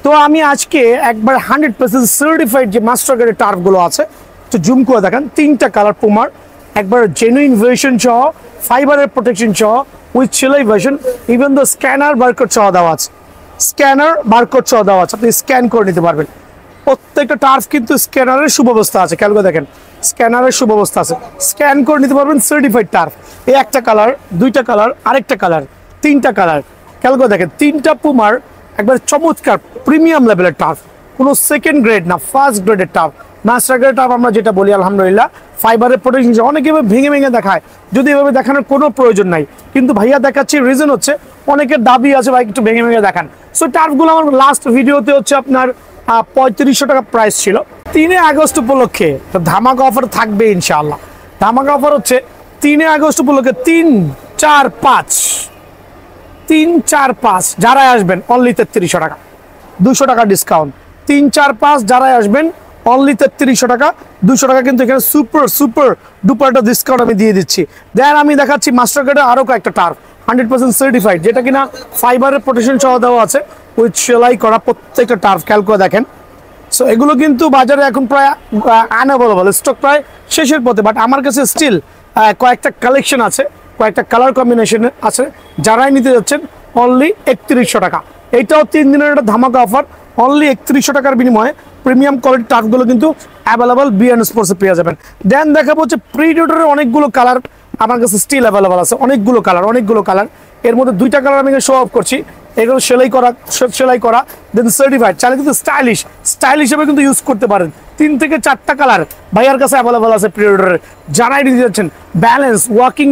তো আমি আজকে একবার 100% সার্টিফাইড যে মাস্টার গ্রেডের টার্ফগুলো আছে তো জুম করে দেখেন, 3টা কালার পুমার, একবার জেনুইন ভার্সন সহ, ফাইবারের প্রোটেকশন সহ, উইথ সেলাই version, even the scanner barcode সহ দেওয়া আছে। স্ক্যানার বারকোড সহ দেওয়া আছে, আপনি স্ক্যান করে নিতে পারবেন। প্রত্যেকটা টার্ফ কিন্তু স্ক্যানারের সুব্যবস্থা আছে, খেয়াল করে দেখেন স্ক্যানারের সুব্যবস্থা আছে, স্ক্যান করে নিতে পারবেন। সার্টিফাইড টার্ফ, এই একটা কালার, 2টা কালার, আরেকটা কালার, 3টা কালার, খেয়াল করে দেখেন 3টা পুমার একবার চমৎকার প্রিমিয়াম লেভেলের টার্ফ, কোনো সেকেন্ড গ্রেড না, ফার্স্ট গ্রেডের টার্ফ। মাস্টার গ্রেড টার্ফ আমরা যেটা বলি আলহামদুলিল্লাহ ফাইবারের প্রোটেকশন, অনেকে ভেঙে ভেঙে দেখায়, যদি এভাবে দেখানোর কোনো প্রয়োজন নাই, কিন্তু ভাইয়া দেখাচ্ছি রিজন হচ্ছে অনেকের দাবি আছে ভাই একটু ভেঙে ভেঙে দেখান। সো টার্ফগুলো আমার লাস্ট ভিডিওতে হচ্ছে আপনার 3500 টাকা প্রাইস ছিল। 3 আগস্ট উপলক্ষে তো ধামাকা অফার থাকবে ইনশাআল্লাহ। ধামাকা অফার হচ্ছে 3 আগস্ট উপলক্ষে 3, 4, 5 যারাই আসবেন অনলি 3300 টাকা, 200 টাকা ডিসকাউন্ট। 3, 4, 5 যারাই আসবেন অনলি 3300 টাকা, 200 টাকা কিন্তু এখানে সুপার ডুপার একটা ডিসকাউন্ট আমি দিয়ে দিচ্ছি। দেন আমি দেখাচ্ছি মাস্টার গ্রেডের আরও কয়েকটা টার্ফ 100% সার্টিফাইড, যেটা কিনা ফাইবারের প্রোটেকশন সহ দেওয়া আছে, উইথ সেলাই করা প্রত্যেকটা টার্ফ, খেয়াল করে দেখেন। সো এগুলো কিন্তু বাজারে এখন প্রায় আনঅ্যাভেলেবল, স্টক প্রায় শেষের পথে, বাট আমার কাছে স্টিল কয়েকটা কালেকশন আছে, কয়েকটা কালার কম্বিনেশন আছে, যারাই নিতে যাচ্ছেন অনলি 3100 টাকা। এইটাও 3 দিনের একটা ধামাকা অফার, অনলি 3100 টাকার বিনিময়ে প্রিমিয়াম কোয়ালিটি টার্ফগুলো কিন্তু অ্যাভেলেবল বিএন স্পোর্টসে পেয়ে যাবেন। দেন দেখাবো হচ্ছে প্রিডেটরের অনেকগুলো কালার আমার কাছে স্টিল অ্যাভেলেবল আছে, অনেকগুলো কালার, এর মধ্যে 2টা কালার আমি শো অফ করছি। এগুলো সেলাই করা দেন সার্টিফাইড, চাইলে কিন্তু স্টাইল হিসেবে কিন্তু ইউজ করতে পারেন। 3 থেকে 4টা কালার ভাইয়ার কাছে অ্যাভেলেবল আছে প্রিডেটরের, যারাই নিতে যাচ্ছেন ব্যালেন্স ওয়াকিং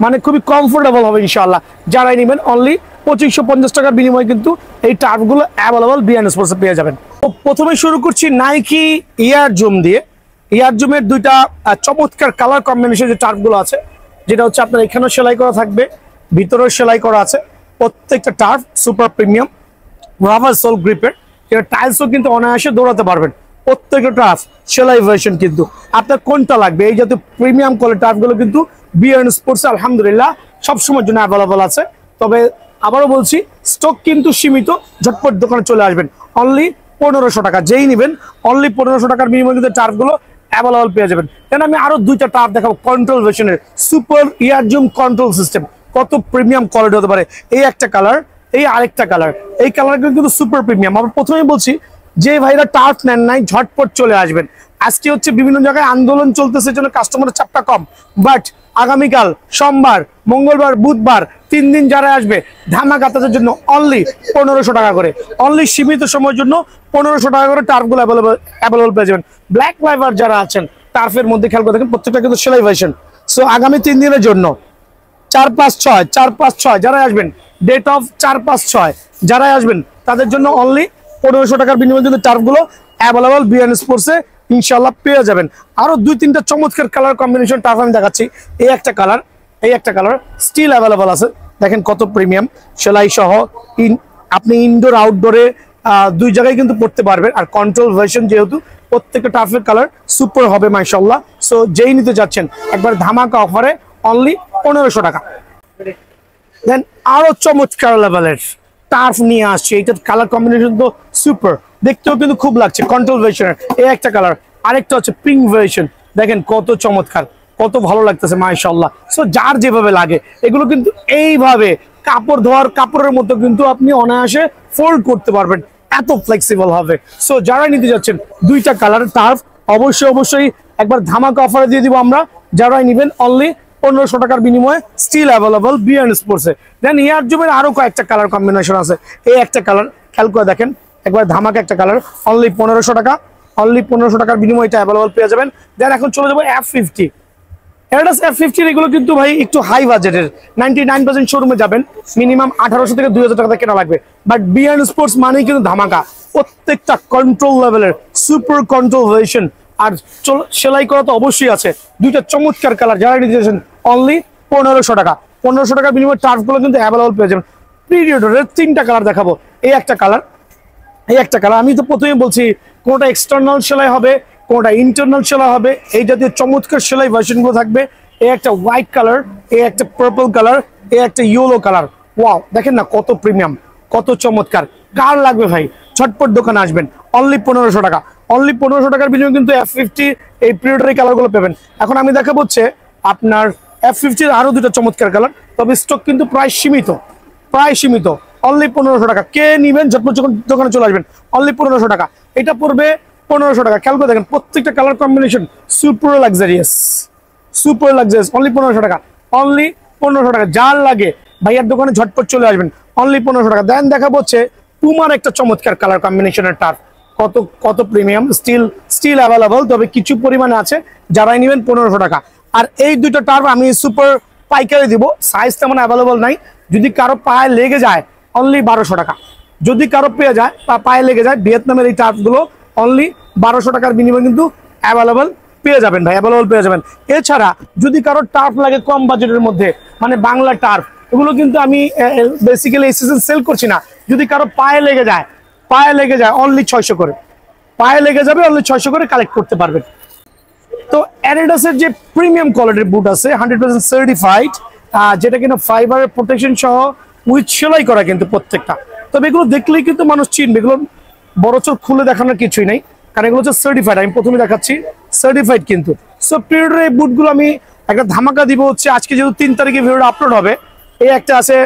মানে খুবই কমফোর্টেবল হবে ইনশাআল্লাহ। যারাই নেবেন অনলি 2550 টাকার বিনিময়ে কিন্তু এই টার্ফগুলো অ্যাভেলেবল বিএন স্পোর্টসে পেয়ে যাবেন। তো প্রথমে শুরু করছি নাইকি ইয়ার জুম দিয়ে। ইয়ার জুমের 2টা চমৎকার কালার কম্বিনেশন যে টার্ফগুলো আছে, যেটা হচ্ছে আপনার এখানেও সেলাই করা থাকবে, ভিতরেও সেলাই করা আছে। প্রত্যেকটা turf super premium rubber sole গ্রিপের, যেটা টাইলসও কিন্তু অনায়াসে দৌড়াতে পারবেন। প্রত্যেকটা টার্ফ সেলাই ভার্সন, কিন্তু আপনার কোনটা লাগবে এই জাতীয় প্রিমিয়াম কোয়ালিটি টার্ফগুলো কিন্তু বিএন স্পোর্টস আলহামদুলিল্লাহ সবসময়ের জন্য অ্যাভেলেবল আছে। তবে আবারও বলছি স্টক কিন্তু সীমিত, ঝটপট দোকানে চলে আসবেন। অনলি 1500 টাকা, যেই নেবেন অনলি 1500 টাকার বিনিময়ে কিন্তু টার্ফগুলো অ্যাভেলেবল পেয়ে যাবেন। দেন আমি আরো 2টা টার্ফ দেখাবো কন্ট্রোল ভার্সনের, সুপার ইয়ার জুম কন্ট্রোল সিস্টেম, কত প্রিমিয়াম কোয়ালিটি হতে পারে। এই একটা কালার, এই আরেকটা কালার, এই কালারগুলো কিন্তু সুপার প্রিমিয়াম। আমরা প্রথমেই বলছি যে ভাইরা টার্ফ নেন নাই ঝটপট চলে আসবেন। আজকে হচ্ছে বিভিন্ন জায়গায় আন্দোলন চলতেছে, জন্য কাস্টমারের চাপটা কম, বাট আগামীকাল সোমবার, মঙ্গলবার, বুধবার 3 দিন যারা আসবে ধামাকা তাদের জন্য অনলি 1500 টাকা করে, অনলি সীমিত সময়ের জন্য 1500 টাকা করে টার্ফগুলো অ্যাভেলেবল পেয়ে যাবেন। ব্ল্যাক লাইভার যারা আছেন টার্ফের মধ্যে খেয়াল করে দেখেন প্রত্যেকটা কিন্তু সেলাই ভার্সন। সো আগামী 3 দিনের জন্য 4-5-6 যারা আসবেন, ডেট অফ 4-5-6 যারা আসবেন তাদের জন্য অনলি 1500 টাকার বিনিময়ে কিন্তু টার্ফগুলো অ্যাভেলেবল বিএন স্পোর্টসে ইনশাআল্লাহ পেয়ে যাবেন। আরো 2-3টা চমৎকার কালার কম্বিনেশন টার্ফ আমি দেখাচ্ছি। এই একটা কালার স্টিল অ্যাভেলেবল আছে, দেখেন কত প্রিমিয়াম সেলাই সহ। আপনি ইনডোর আউটডোরে 2 জায়গায় কিন্তু পড়তে পারবেন। আর কন্ট্রোল ভার্সন যেহেতু প্রত্যেকটা টার্ফের কালার সুপার হবে মাশাআল্লাহ। সো যেই নিতে যাচ্ছেন একবার ধামাকা অফারে অনলি 1500 টাকা। দেন আরো চমৎকার লেভেলের টার্ফ নিয়ে আসছে, এইটার কালার কম্বিনেশন তো সুপার, দেখতেও কিন্তু খুব লাগছে। কন্ট্রোল ভার্সনের এই একটা কালার, আরেকটা হচ্ছে পিঙ্ক ভার্সন, দেখেন কত চমৎকার, কত ভালো লাগতেছে মাশাআল্লাহ। সো যার যেভাবে লাগে এগুলো কিন্তু এইভাবে কাপড় ধোয়ার কাপড়ের মতো কিন্তু আপনি অনায়াসে ফোল্ড করতে পারবেন, এত ফ্লেক্সিবল হবে। সো যারা নিতে যাচ্ছেন 2টা কালার টার্ফ অবশ্যই একবার ধামাকা অফারে দিয়ে দিব আমরা। যারাই নেবেন অনলি 1500 টাকার বিনিময়ে স্টিল অ্যাভেলেবল বিএন স্পোর্টসে। দেন ইয়ার জুমের আরো কয়েকটা কালার কম্বিনেশন আছে। এই একটা কালার খেয়াল করে দেখেন, একবার ধামাকা একটা কালার, অনলি 1500 টাকা, অনলি 1500 টাকার বিনিময়ে এটা অ্যাভেলেবল পেয়ে যাবেন। দেন এখন চলে যাবো F50। এরডাস F50 এগুলো কিন্তু ভাই একটু হাই বাজেটের, 99% শোরুমে যাবেন মিনিমাম 1800 থেকে 2000 টাকা কেনা লাগবে, বাট বিএন স্পোর্টস মানেই কিন্তু ধামাকা। প্রত্যেকটা কন্ট্রোল লেভেলের সুপার কন্ট্রোল ভার্সন, আর সেলাই করা তো অবশ্যই আছে। 2টা চমৎকার কালার, যারা নিতে চাইছেন অনলি 1500 টাকা, 1500 টাকার বিনিময়ে টার্ফগুলো কিন্তু অ্যাভেলেবল পেয়ে যাবেন। প্রিডেটরের 3টা কালার দেখাবো। এই একটা কালার, আমি তো প্রথমে বলছি কোনটা এক্সটার্নাল সেলাই হবে, কোনটা ইন্টারনাল সেলাই হবে, এই জাতীয় চমৎকার সেলাই ভার্সনগুলো থাকবে। এই একটা হোয়াইট কালার, এই একটা পার্পল কালার, এই একটা ইয়েলো কালার। ওয়াও, দেখেন না কত প্রিমিয়াম, কত চমৎকার, কার লাগবে ভাই ঝটপট দোকানে আসবেন, অনলি 1500 টাকা। অনলি 1500 টাকার বিনিময়ে কিন্তু F50 এই প্রিডাটরি কালারগুলো পাবেন। এখন আমি দেখাবো হচ্ছে আপনার F50 আরো দুটো চমৎকার কালার, তবে স্টক কিন্তু প্রায় সীমিত, অনলি 1500 টাকা। কে নিবেন ঝটপট যখন দোকানে চলে আসবেন, অনলি 1500 টাকা। এটা পড়বে 1500 টাকা। খেয়াল করে দেখেন প্রত্যেকটা colour combination super luxurious, only 1500 টাকা, অনলি 1500 টাকা। যার লাগে ভাইয়ার দোকানে ঝটপট চলে আসবেন, অনলি 1500 টাকা। দেন দেখাবো হচ্ছে পুমার একটা চমৎকার কালার কম্বিনেশনের টার্ফ, কত প্রিমিয়াম, স্টিল অ্যাভেলেবল, তবে কিছু পরিমাণে আছে, যারাই নেবেন 1500 টাকা। আর এই দুটো টার্ফ আমি সুপার পাইকারি দিব, সাইজ তেমন অ্যাভেলেবল নাই, যদি কারো পায়ে লেগে যায় অনলি 1200 টাকা। যদি কারো পেয়ে যায় বা পায়ে লেগে যায়, ভিয়েতনামের এই টার্ফগুলো অনলি 1200 টাকার বিনিময়ে কিন্তু অ্যাভেলেবল পেয়ে যাবেন ভাই, অ্যাভেলেবল পেয়ে যাবেন। এছাড়া যদি কারো টার্ফ লাগে কম বাজেটের মধ্যে, মানে বাংলা টার্ফ, এগুলো কিন্তু আমি বেসিক্যালি এই সিজন সেল করছি না। যদি কারো পায়ে লেগে যায় অনলি 600 করে, পায়ে লেগে যাবে অনলি 600 করে কালেক্ট করতে পারবেন। তো অ্যাডিডাসের যে প্রিমিয়াম কোয়ালিটির বুট আছে 100% সার্টিফাইড, যেটা কিন্তু ফাইবারের প্রোটেকশন সহ উইথ সেলাই করা কিন্তু প্রত্যেকটা। তবে এগুলো দেখলেই কিন্তু মানুষ চিনবে, এগুলো বড় চোখ খুলে দেখানোর কিছুই নেই, কারণ এগুলো হচ্ছে সার্টিফাইড। আমি প্রথমে দেখাচ্ছি সার্টিফাইড কিন্তু। সো পিরিয়ডের এই বুটগুলো আমি একটা ধামাকা দিব হচ্ছে, আজকে যেহেতু 3 তারিখে ভিডিওটা আপলোড হবে, এই একটা আছে,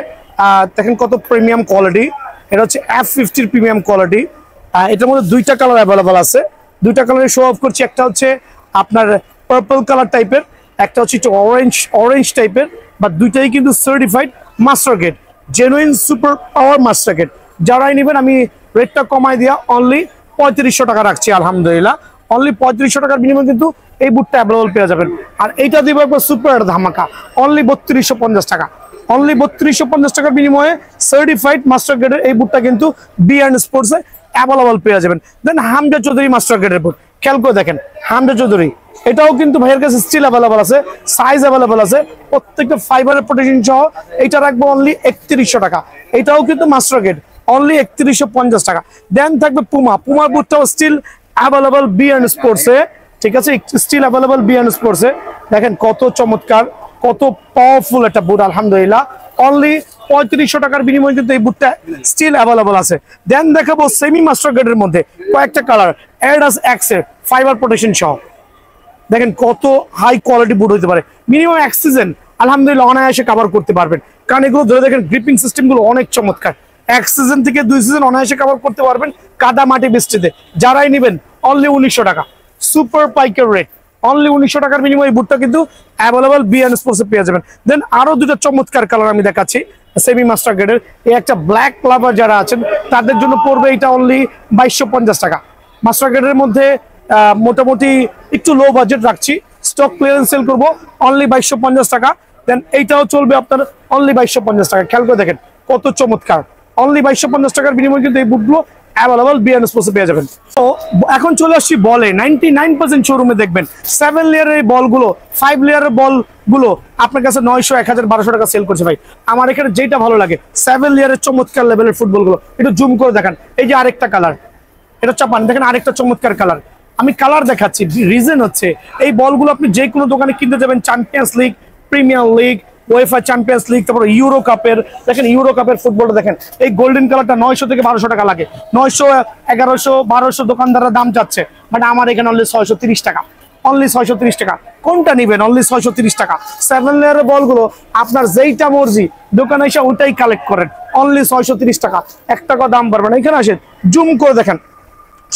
দেখেন কত প্রিমিয়াম কোয়ালিটি, এটা হচ্ছে F50 প্রিমিয়াম কোয়ালিটি। এটার মধ্যে দুইটা কালার অ্যাভেলেবল আছে, দুইটা কালারে শো অফ করছি। একটা হচ্ছে আপনার পার্পল কালার টাইপের, একটা হচ্ছে একটু অরেঞ্জ টাইপের, বা দুইটাই কিন্তু certified master grade, genuine super power master grade. যারাই নেবেন আমি রেটটা কমাই দিয়া অনলি 3500 টাকা রাখছি, আলহামদুলিল্লাহ। অনলি 3500 টাকার বিনিময়ে কিন্তু এই বুটটা অ্যাভেলেবল পেয়ে যাবেন। আর এইটা দিব একবার সুপার ধামাকা, অনলি 3250 টাকা। অনলি 3250 টাকার বিনিময়ে সার্টিফাইড মাস্টার গ্রেডের এই বুটটা কিন্তু B&Sports অ্যাভেলেবল পেয়ে যাবেন। দেন হামজা চৌধুরী মাস্টার গ্রেডের বুট, খেয়াল করে দেখেন হামজা চৌধুরী, এটাও কিন্তু ভাইয়ের কাছে স্টিল অ্যাভেলেবল আছে, সাইজ অ্যাভেলেবল আছে, প্রত্যেকটা ফাইবারের প্রোটেকশন সহ। এটা রাখবো অনলি 3100 টাকা। এটাও কিন্তু মাস্টার গ্রেড, অনলি 3150 টাকা। দেন থাকবে পুমার বুটটাও স্টিল অ্যাভেলেবল B&Sports, ঠিক আছে, স্টিল অ্যাভেলেবল B&Sports। দেখেন কত চমৎকার, কত পাওয়ারফুল একটা বুট, আলহামদুলিল্লাহ। অনলি 3500 টাকার বিনিময়ে কিন্তু এই বুটটা স্টিল অ্যাভেলেবল আছে। দেন দেখাবো সেমি মাস্টার গ্রেডের মধ্যে কয়েকটা কালার, অ্যাডিডাস এক্স এর ফাইবার প্রোটেকশন সহ। দেখেন কত হাই কোয়ালিটি বুট হতে পারে, মিনিমাম 1 সিজন আলহামদুলিল্লাহ অনায়াসে কভার করতে পারবেন, কারণ এগুলো ধরে দেখেন গ্রিপিং সিস্টেম গুলো অনেক চমৎকার। 1 সিজন থেকে 2 সিজন অনায়াসে কভার করতে পারবেন কাদা মাটি বৃষ্টিতে। যারাই নেবেন অনলি 1900 টাকা, সুপার পাইকার রেট, অনলি 1900 টাকার বিনিময়ে এই বুটটা কিন্তু অ্যাভেলেবল B&Sports পেয়ে যাবেন। দেন আরো দুটো চমৎকার কালার আমি দেখাচ্ছি সেমি মাস্টার গ্রেডের। এই একটা ব্ল্যাক লাভার যারা আছেন তাদের জন্য পড়বে এটা অনলি 2250 টাকা। মাস্টার গ্রেডের মধ্যে মোটামুটি একটু লো বাজেট রাখছি, স্টক ক্লিয়ারেন্স সেল করবো অনলি 2250 টাকা। দেন এইটাও চলবে আপনার অনলি 2250 টাকা। খেয়াল করে দেখেন কত চমৎকার, অনলি 2250 টাকার বিনিময়ে কিন্তু এই বুটগুলো অ্যাভেলেবল B&Sports পেয়ে যাবেন। তো এখন চলে আসছি বলে, 99% শোরুমে দেখবেন 7 লেয়ারের এই বলগুলো, 5 লেয়ারের বলগুলো আপনার কাছে 900, 1000, 1200 টাকা সেল করছে ভাই। আমার এখানে যেটা ভালো লাগে 7 লেয়ারের চমৎকার লেভেলের ফুটবলগুলো, একটু জুম করে দেখান। এই যে আরেকটা কালার, এটা চাপান, দেখেন আরেকটা চমৎকার কালার। আমি কালার দেখাচ্ছি, রিজন হচ্ছে এই বলগুলো আপনি যে কোনো দোকানে কিনতে যাবেন, champions league, premier league, UEFA champions league, তারপর ইউরো কাপের, দেখেন ইউরো কাপের ফুটবলটা দেখেন, এই গোল্ডেন কালারটা 900 থেকে 1200 টাকা লাগে, 900, 1100, 1200 দোকানদাররা দাম চাচ্ছে, বাট আমার এখানে অনলি 630 টাকা, অনলি 630 টাকা। কোনটা নিবেন? অনলি 630 টাকা। 7 লেয়ারের বলগুলো আপনার যেইটা মর্জি দোকানে এসে ওইটাই কালেক্ট করেন, অনলি 630 টাকা, 1 টাকা দাম পারবেন। এখানে আসেন, জুম করে দেখেন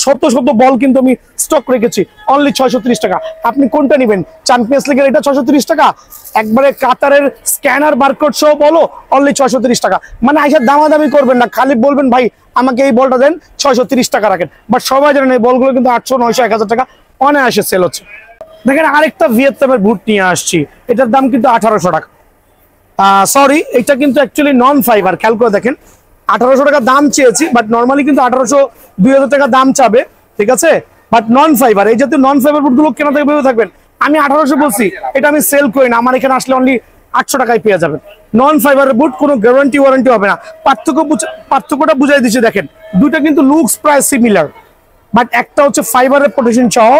শত বল কিন্তু আমি স্টক রেখেছি, অনলি 630 টাকা। আপনি কোনটা নেবেন? চ্যাম্পিয়ন্স লিগের এটা 630 টাকা, একবারে কাতারের স্ক্যানার বারকোড সহ বলো অনলি 630 টাকা। মানে আইসা দামাদামি করবেন না, খালি বলবেন ভাই আমাকে এই বলটা দেন, 630 টাকা রাখেন। বাট সবাই জানেন এই বলগুলো কিন্তু 800, 900, 1000 টাকা অনায়াসে সেল হচ্ছে। দেখেন আরেকটা ভিয়েতনামের বুট নিয়ে আসছি, এটার দাম কিন্তু 1800 টাকা। সরি, এটা কিন্তু অ্যাকচুয়ালি নন ফাইবার। খেয়াল করে দেখেন 1800 টাকা দাম চেয়েছি, বাট নর্মালি কিন্তু 1800, 2000 টাকা দাম চাবে, ঠিক আছে, বাট নন ফাইবার। এই জাতীয় নন ফাইবার বুটগুলো কেনা থেকে ভেবে থাকবেন, আমি 1800 বলছি, এটা আমি সেল করি না, আমার এখানে আসলে অনলি 800 টাকায় পেয়ে যাবেন। নন ফাইবারের বুট, কোনো গ্যারান্টি ওয়ারেন্টি হবে না। পার্থক্যটা বুঝাই দিচ্ছি, দেখেন দুটো কিন্তু লুকস প্রায় সিমিলার, বাট একটা হচ্ছে ফাইবারের প্রোটেকশন সহ,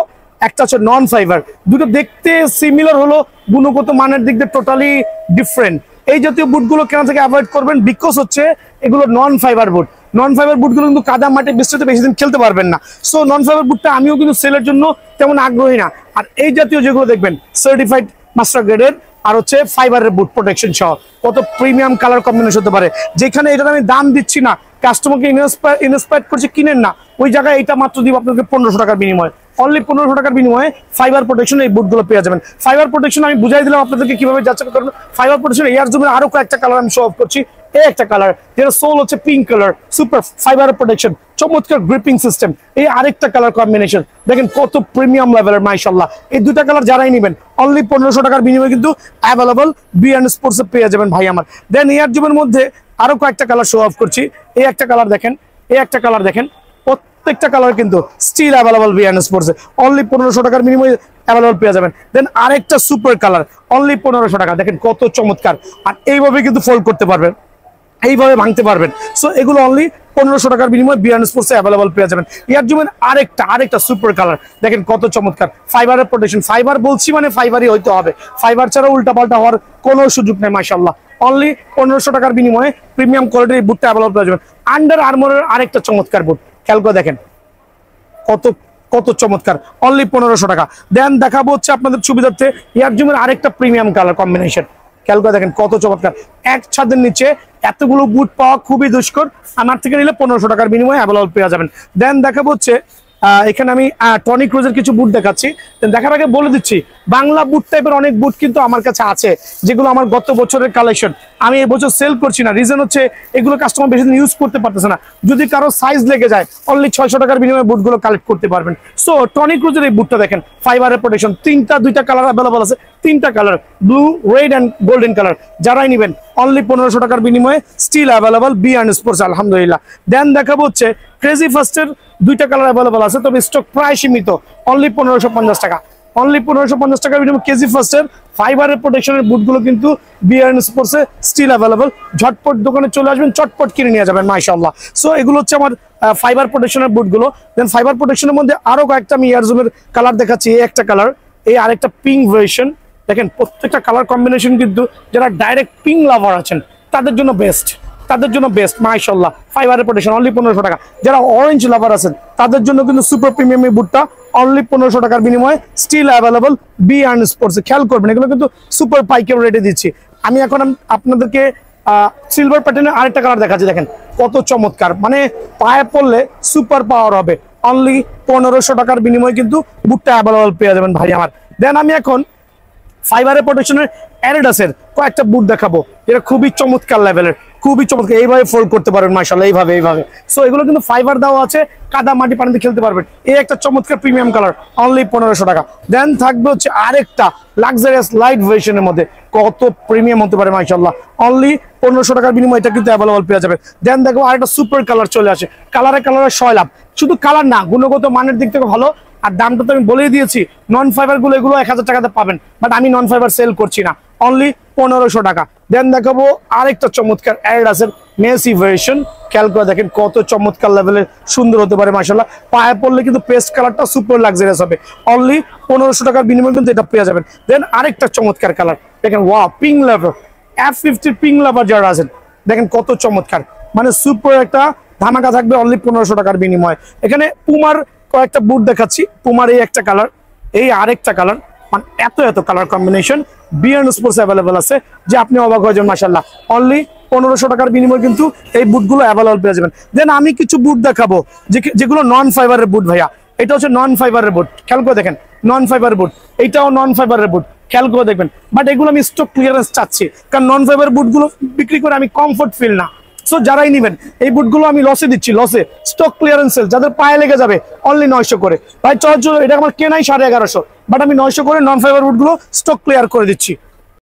একটা হচ্ছে নন ফাইবার। দুটো দেখতে সিমিলার হলো গুণগত মানের দিক দিয়ে টোটালি ডিফারেন্ট। এই জাতীয় বুটগুলো কেনা থেকে অ্যাভয়েড করবেন, বিকজ হচ্ছে এগুলো নন ফাইবার বুট। নন ফাইবার বুটগুলো কিন্তু কাদা মাটি বৃষ্টিতে বেশি দিন খেলতে পারবেন না। সো নন ফাইবার বুটটা আমিও কিন্তু সেলের জন্য তেমন আগ্রহী না। আর এই জাতীয় যেগুলো দেখবেন সার্টিফাইড মাস্টার গ্রেডের আর হচ্ছে ফাইবারের বুট প্রোটেকশন সহ কত প্রিমিয়াম কালার কম্বিনেশন হতে পারে, যেখানে এটা আমি দাম দিচ্ছি না, কাস্টমারকে ইন্সপায়ার করছে কিনেন না, ওই জায়গায় এটা মাত্র দিব আপনাকে 1500 টাকার বিনিময়ে, অনলি 1500 টাকার বিনিময়ে ফাইবার প্রোটেকশন এই বুটগুলো পেয়ে যাবেন। ফাইবার প্রোটেকশন আমি বুঝাই দিলাম আপনাদেরকে কিভাবে যাচাই করবেন। ফাইবার প্রোটেকশন এয়ার জুমের আরো কয়েকটা কালার আমি শো অফ করছি। এই একটা কালার যেটা সোল হচ্ছে pink colour, super fibre protection, চমৎকার গ্রিপিং সিস্টেম। এই আরেকটা কালার কম্বিনেশন দেখেন কত প্রিমিয়াম লেভেলের, মাশাআল্লাহ। এই দুইটা কালার যারাই নেবেন অনলি 1500 টাকার বিনিময়ে কিন্তু অ্যাভেলেবল বি&এন্ড স্পোর্টস পেয়ে যাবেন ভাই আমার। দেন এয়ার জুমের মধ্যে আরো কয়েকটা কালার শো অফ করছি। এই একটা কালার দেখেন, এই একটা কালার দেখেন, প্রত্যেকটা কালার কিন্তু স্টিল অ্যাভেলেবল বি&এন্ড স্পোর্টস অনলি 1500 টাকার বিনিময়ে অ্যাভেলেবল পেয়ে যাবেন। দেন আরেকটা সুপার কালার অনলি 1500 টাকা, দেখেন কত চমৎকার। আর এইভাবে কিন্তু ফোল্ড করতে পারবেন, এইভাবে ভাঙতে পারবেন। সো এগুলো অনলি 1500 টাকার বিনিময়ে বি&এন্ড স্পোর্টস অ্যাভেলেবল পেয়ে যাবেন। এয়ার জুমের আরেকটা সুপার কালার দেখেন কত চমৎকার, ফাইবারের প্রোটেকশন। ফাইবার বলছি মানে ফাইবারই হইতে হবে, ফাইবার ছাড়া উল্টাপাল্টা হওয়ার কোনো সুযোগ নেই। মাশাআল্লাহ অনলি 1500 টাকার বিনিময়ে প্রিমিয়াম কোয়ালিটির বুটটা অ্যাভেলেবল পেয়ে যাবেন। আন্ডার আর্মারের আরেকটা চমৎকার বুট, খেয়াল করে দেখেন কত কত চমৎকার, অনলি 1500 টাকা। দেন দেখাবো হচ্ছে আপনাদের সুবিধার্থে এয়ার জুমের আরেকটা প্রিমিয়াম কালার কম্বিনেশন, খেয়াল করে দেখেন কত চমৎকার। এক ছাদের নিচে এতগুলো বুট পাওয়া খুবই দুষ্কর, আমার থেকে নিলে 1500 টাকার বিনিময়ে অ্যাভেলেবল পেয়ে যাবেন। দেন দেখাবো হচ্ছে এখানে আমি টনি ক্রুজের কিছু বুট দেখাচ্ছি। দেখার আগে বলে দিচ্ছি বাংলা বুট টাইপের অনেক বুট কিন্তু আমার কাছে আছে, যেগুলো আমার গত বছরের কালেকশন, আমি এবছর সেল করছি না। রিজন হচ্ছে এগুলো কাস্টমার বেশি দিন ইউজ করতে পারতেছে না, যদি কারো সাইজ লেগে যায় অনলি 600 টাকার বিনিময়ে বুটগুলো কালেক্ট করতে পারবেন। সো টনি ক্রুজের এই বুটটা দেখেন, ফাইবারের প্রোটেকশন, দুইটা কালার অ্যাভেলেবল আছে, তিনটা colour, blue, red and golden colour. যারাই নেবেন অনলি 1500 টাকার বিনিময়ে স্টিল অ্যাভেলেবল বি&এন্ড স্পোর্টস, আলহামদুলিল্লাহ। দেন দেখাবো হচ্ছে ক্রেজি ফার্স্টের দুইটা কালার অ্যাভেলেবল আছে, তবে স্টক প্রায় সীমিত, অনলি 1550 টাকা, অনলি 1550 টাকার বিনিময়ে কেজি ফার্স্টের ফাইবারের প্রোটেকশনের বুটগুলো কিন্তু বি&এন্ড স্পোর্টসে স্টিল অ্যাভেলেবল। ঝটপট দোকানে চলে আসবেন, চটপট কিনে নিয়ে যাবেন, মাশাআল্লাহ। সো এগুলো হচ্ছে আমার ফাইবার প্রোটেকশনের বুটগুলো। দেন ফাইবার প্রোটেকশনের মধ্যে আরো কয়েকটা আমি এয়ার জুমের কালার দেখাচ্ছি। এই একটা কালার, এই আরেকটা পিঙ্ক ভার্সন, দেখেন প্রত্যেকটা কালার কম্বিনেশন কিন্তু যারা ডাইরেক্ট পিঙ্ক লাভার আছেন তাদের জন্য বেস্ট, তাদের জন্য বেস্ট, মাশাআল্লাহ। ফাইবারের প্রোটেকশন অনলি 1500 টাকা। যারা অরেঞ্জ লাভার আছেন তাদের জন্য কিন্তু সুপার প্রিমিয়াম এই বুটটা অনলি 1500 টাকার বিনিময়ে স্টিল অ্যাভেলেবল বি&এন্ড স্পোর্টস। খেয়াল করবেন এগুলো কিন্তু সুপার পাইকারি রেটে দিচ্ছি। আমি এখন আপনাদেরকে সিলভার প্যাটার্নের আরেকটা কালার দেখাচ্ছি, দেখেন কত চমৎকার, মানে পায়ে পড়লে সুপার পাওয়ার হবে। অনলি 1500 টাকার বিনিময়ে কিন্তু বুটটা অ্যাভেলেবল পেয়ে যাবেন ভাই আমার। দেন আমি এখন ফাইবারের প্রোটেকশনের অ্যাডিডাসের কয়েকটা বুট দেখাবো, এটা খুবই চমৎকার লেভেলের, খুবই চমৎকার। এইভাবে ফোল্ড করতে পারবেন, মাশাআল্লাহ, এইভাবে। সো এগুলো কিন্তু ফাইবার দেওয়া আছে, কাদা মাটি পানিতে খেলতে পারবেন। এই একটা চমৎকার প্রিমিয়াম কালার, অনলি 1500 টাকা। দেন থাকবে হচ্ছে আরেকটা লাক্সারিয়াস লাইট ভার্সনের মধ্যে, কত প্রিমিয়াম হতে পারে, মাশাআল্লাহ, অনলি 1500 টাকার বিনিময়ে এটা কিন্তু অ্যাভেলেবল পেয়ে যাবেন। দেন দেখো আরেকটা সুপার কালার চলে আসে, কালারে সয়লাভ, শুধু কালার না, গুণগত মানের দিক থেকে ভালো। আর দামটা তো আমি বলেই দিয়েছি, নন ফাইবার গুলো এগুলো 1000 টাকাতে পাবেন, বাট আমি নন ফাইবার সেল করছি না, অনলি 1500 টাকা। দেন দেখাবো আরেকটা চমৎকার অ্যাডিডাসের মেসি ভার্সন, খেয়াল করে দেখেন কত চমৎকার লেভেলের, সুন্দর হতে পারে, মাশাআল্লাহ। পায়ে পড়লে কিন্তু পেস্ট কালারটা সুপার লাক্সারিয়াস হবে, অনলি 1500 টাকার বিনিময়ে কিন্তু এটা পেয়ে যাবেন। দেন আরেকটা চমৎকার কালার দেখেন, wow, pink lever, F50 pink lever যারা আছেন দেখেন কত চমৎকার, মানে সুপার একটা ধামাকা থাকবে অনলি 1500 টাকার বিনিময়ে। এখানে পুমার কয়েকটা বুট দেখাচ্ছি, পুমার এই একটা কালার, এই আরেকটা কালার, মানে এত কালার কম্বিনেশন বি&এন্ড স্পোর্টস অ্যাভেলেবল আছে যে আপনি অবাক হয়ে যাবেন, মাশাআল্লাহ। অনলি 1500 টাকার বিনিময়ে কিন্তু এই বুটগুলো অ্যাভেলেবল পেয়ে যাবেন। দেন আমি কিছু বুট দেখাবো যেগুলো নন ফাইবারের বুট ভাইয়া। এটা হচ্ছে নন ফাইবারের বুট, খেয়াল করে দেখেন, নন ফাইবারের বুট, এইটাও নন ফাইবারের বুট, খেয়াল করে দেখবেন। বাট এগুলো আমি স্টক ক্লিয়ারেন্স চাচ্ছি, কারণ নন ফাইবার বুটগুলো বিক্রি করে আমি কমফোর্ট ফিল না। সো যারাই নেবেন এই বুটগুলো আমি লসে দিচ্ছি, লসে, স্টক ক্লিয়ারেন্স সেল, যাদের পায়ে লেগে যাবে অনলি 900 করে। ভাই চল, এটা আমার কেনাই 1150, বাট আমি 900 করে নন ফাইবার বুটগুলো স্টক ক্লিয়ার করে দিচ্ছি।